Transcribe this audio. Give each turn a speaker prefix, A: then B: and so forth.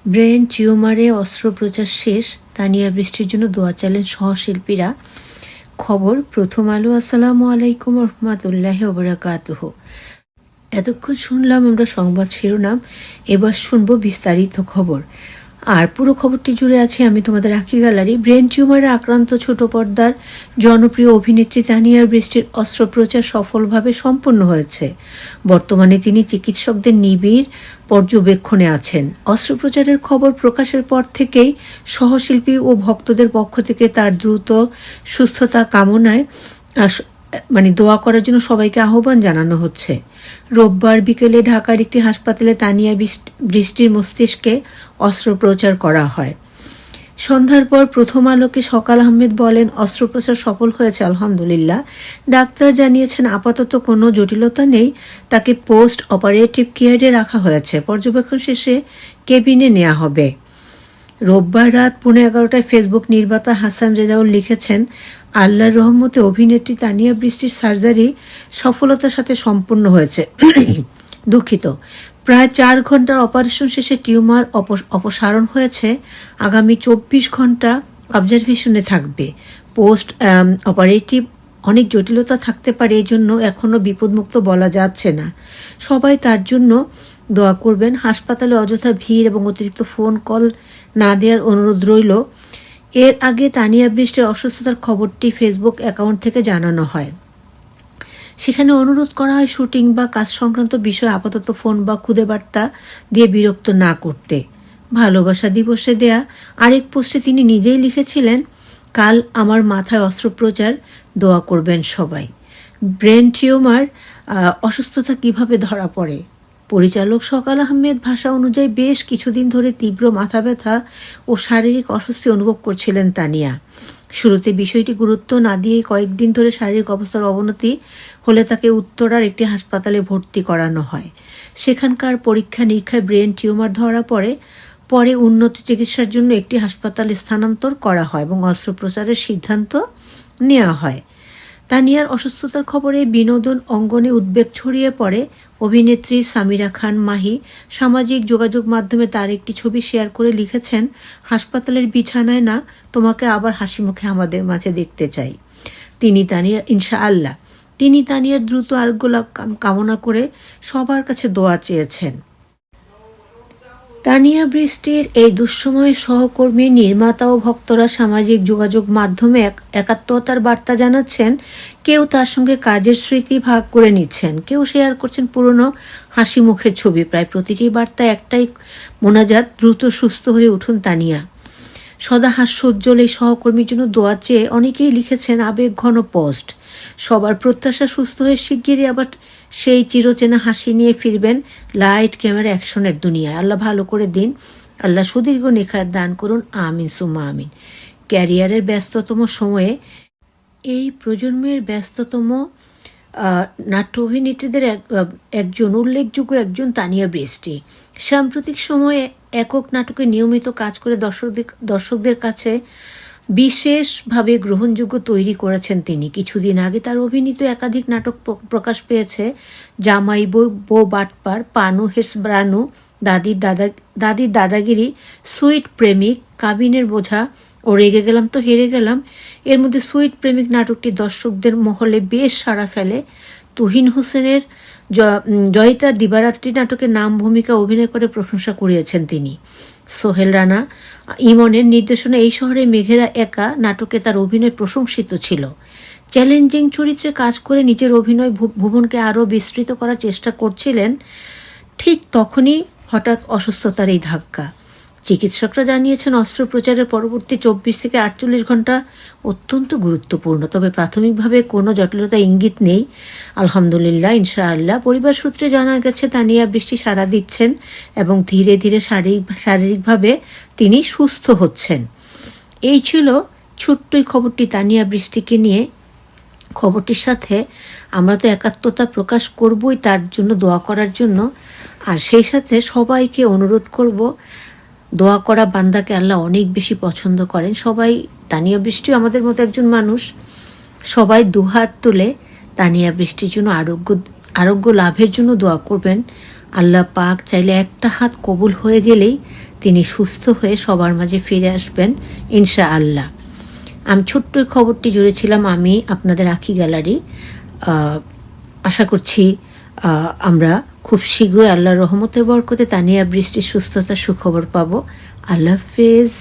A: Brain টিউমারে অস্ত্রোপচার শেষ, তানিয়া বৃষ্টির জন্য দোয়া চাইলেন সহশিল্পীরা। খবর প্রথম আলো। আসসালামু আলাইকুম রহমতুল্লাহি ওয়া বারাকাতুহু। এতক্ষণ শুনলাম আমরা সংবাদ শিরোনাম, এবার শুনবো বিস্তারিত খবর। আর পুরো খবরটি জুড়ে আছে আমি তোমাদের আঁকি গ্যালারি। ব্রেন টিউমারে আক্রান্ত ছোট পর্দার জনপ্রিয় অভিনেত্রী তানিয়া বৃষ্টির অস্ত্রোপচার সফলভাবে সম্পন্ন হয়েছে। বর্তমানে তিনি চিকিৎসকদের নিবিড় পর্যবেক্ষণে আছেন। অস্ত্রোপচারের খবর প্রকাশের পর থেকেই সহশিল্পী ও ভক্তদের পক্ষ থেকে তার দ্রুত সুস্থতা কামনায় দোয়া করার জন্য সবাইকে আহ্বান জানানো হচ্ছে। রোববার বিকেলে ঢাকার একটি হাসপাতালে তানিয়া বৃষ্টির মস্তিষ্কে অস্ত্রোপচার করা হয়। সন্ধ্যার পর প্রথম আলোকে সকাল আহমেদ বলেন, অস্ত্রোপচার সফল হয়েছে আলহামদুলিল্লাহ। ডাক্তার জানিয়েছেন আপাতত কোনো জটিলতা নেই, তাকে পোস্ট অপারেটিভ কেয়ারে রাখা হয়েছে, পর্যবেক্ষণ শেষে কেবিনে নেওয়া হবে। রোববার রাত 11:15টায় ফেসবুক নির্মাতা হাসান রেজাউল লিখেছেন, আল্লাহর রহমতে অভিনেত্রী তানিয়া বৃষ্টির সার্জারি সফলতার সাথে সম্পন্ন হয়েছে। দুঃখিত, প্রায় 4 ঘন্টার অপারেশন শেষে টিউমার অপসারণ হয়েছে। আগামী 24 ঘন্টা অবজারভেশনে থাকবে। পোস্ট অপারেটিভ অনেক জটিলতা থাকতে পারে, এই জন্য এখনও বিপদমুক্ত বলা যাচ্ছে না। সবাই তার জন্য দোয়া করবেন। হাসপাতালে অযথা ভিড় এবং অতিরিক্ত ফোন কল না দেওয়ার অনুরোধ রইল। এর আগে তানিয়া বৃষ্টির অসুস্থতার খবরটি ফেসবুক অ্যাকাউন্ট থেকে জানানো হয়। সেখানে অনুরোধ করা হয় শুটিং বা কাজ সংক্রান্ত বিষয়ে আপাতত ফোন বা খুদে বার্তা দিয়ে বিরক্ত না করতে। ভালোবাসা দিবসে দেয়া আরেক পোস্টে তিনি নিজেই লিখেছিলেন, কাল আমার মাথায় অস্ত্রোপচার, দোয়া করবেন সবাই। ব্রেন টিউমার অসুস্থতা কিভাবে ধরা পড়ে? পরিচালক সকাল আহমেদ ভাষা অনুযায়ী বেশ কিছুদিন ধরে তীব্র মাথা ব্যথা ও শারীরিক অস্বস্তি অনুভব করছিলেন তানিয়া। শুরুতে বিষয়টি গুরুত্ব না দিয়ে কয়েকদিন ধরে শারীরিক অবস্থার অবনতি হলে তাকে উত্তরার একটি হাসপাতালে ভর্তি করানো হয়। সেখানকার পরীক্ষা নিরীক্ষায় ব্রেন টিউমার ধরা পরে উন্নত চিকিৎসার জন্য একটি হাসপাতালে স্থানান্তর করা হয় এবং অস্ত্রোপচারের সিদ্ধান্ত নেওয়া হয়। তানিয়ার অসুস্থতার খবরে বিনোদন অঙ্গনে উদ্বেগ ছড়িয়ে পড়ে। অভিনেত্রী সামিরা খান মাহি সামাজিক যোগাযোগ মাধ্যমে তার একটি ছবি শেয়ার করে লিখেছেন, হাসপাতালের বিছানায় না, তোমাকে আবার হাসি মুখে আমাদের মাঝে দেখতে চাই। তিনি তানিয়ার দ্রুত আরোগ্য লাভ কামনা করে সবার কাছে দোয়া চেয়েছেন। তানিয়া বৃষ্টির এই দুঃসময়ে সহকর্মী, নির্মাতা ও ভক্তরা সামাজিক যোগাযোগ মাধ্যমে একাত্মতার বার্তা জানাচ্ছেন। কেউ তার সঙ্গে কাজের স্মৃতি ভাগ করে নিচ্ছেন, কেউ শেয়ার করছেন পুরনো হাসি মুখের ছবি। প্রায় প্রতিটি বার্তা একটাই মোনাজাত, দ্রুত সুস্থ হয়ে উঠুন তানিয়া। সদা হাস্যোজ্জ্বল এই সহকর্মীর জন্য দোয়া চেয়ে অনেকেই লিখেছেন আবেগ ঘন পোস্ট। সবার প্রত্যাশা সুস্থ হয়ে শিগগিরই আবার সেই চিরচেনা হাসি নিয়ে ফিরবেন লাইট ক্যামেরা অ্যাকশনের দুনিয়ায়। আল্লাহ ভালো করে দিন, আল্লাহ সুদীর্ঘ নেখায়াত দান করুন, আমিন সুম্মা আমিন। ক্যারিয়ারের ব্যস্ততম সময়ে এই প্রজন্মের ব্যস্ততম নাট্য অভিনেত্রীদের উল্লেখযোগ্য একজন তানিয়া বৃষ্টি। সাম্প্রতিক সময়ে একক নাটকে নিয়মিত কাজ করে দর্শকদের কাছে বিশেষভাবে গ্রহণযোগ্য তৈরি করেছেন তিনি। কিছুদিন আগে তার অভিনীত একাধিক নাটক প্রকাশ পেয়েছে। জামাই বউ বাটপার, পানু হেস ব্রানু, দাদির দাদাগিরি, সুইট প্রেমিক, কাবিনের বোঝা ও রেগে গেলাম তো হেরে গেলাম। এর মধ্যে সুইট প্রেমিক নাটকটি দর্শকদের মহলে বেশ সাড়া ফেলে। তুহিন হোসেনের জয়িতার দিবারাত্রি নাটকে নাম ভূমিকা অভিনয় করে প্রশংসা কুড়িয়েছেন তিনি। সোহেল রানা ইমনের নির্দেশনা এই শহরে মেঘেরা একা নাটকে তার অভিনয় প্রশংসিত ছিল। চ্যালেঞ্জিং চরিত্রে কাজ করে নিজের অভিনয় ভুবনকে আরও বিস্তৃত করার চেষ্টা করছিলেন। ঠিক তখনই হঠাৎ অসুস্থতার এই ধাক্কা। চিকিৎসকরা জানিয়েছেন অস্ত্রোপচারের পরবর্তী 24 থেকে 48 ঘন্টা অত্যন্ত গুরুত্বপূর্ণ, তবে প্রাথমিকভাবে কোনো জটিলতা ইঙ্গিত নেই। আলহামদুলিল্লাহ, ইনশাআল্লাহ। পরিবার সূত্রে জানা গেছে তানিয়া বৃষ্টি সাড়া দিচ্ছেন এবং ধীরে ধীরে শারীরিকভাবে তিনি সুস্থ হচ্ছেন। এই ছিল ছোট্টই খবরটি তানিয়া বৃষ্টিকে নিয়ে। খবরটির সাথে আমরা তো একাত্মতা প্রকাশ করবই তার জন্য, দোয়া করার জন্য। আর সেই সাথে সবাইকে অনুরোধ করব, দোয়া করা বান্দাকে আল্লাহ অনেক বেশি পছন্দ করেন। সবাই, তানিয়া বৃষ্টিও আমাদের মতো একজন মানুষ, সবাই দুহাত তুলে তানিয়া বৃষ্টির জন্য আরোগ্য লাভের জন্য দোয়া করবেন। আল্লাহ পাক চাইলে একটা হাত কবুল হয়ে গেলেই তিনি সুস্থ হয়ে সবার মাঝে ফিরে আসবেন ইনশাআল্লাহ। আমি ছোট্ট খবরটি জুড়েছিলাম আমি আপনাদের আঁখি গ্যালারি। আশা করছি আমরা খুব শীঘ্রই আল্লাহর রহমতের বরকতে তানিয়া বৃষ্টির সুস্থতার সুখবর পাবো। আল্লাহ হাফেজ।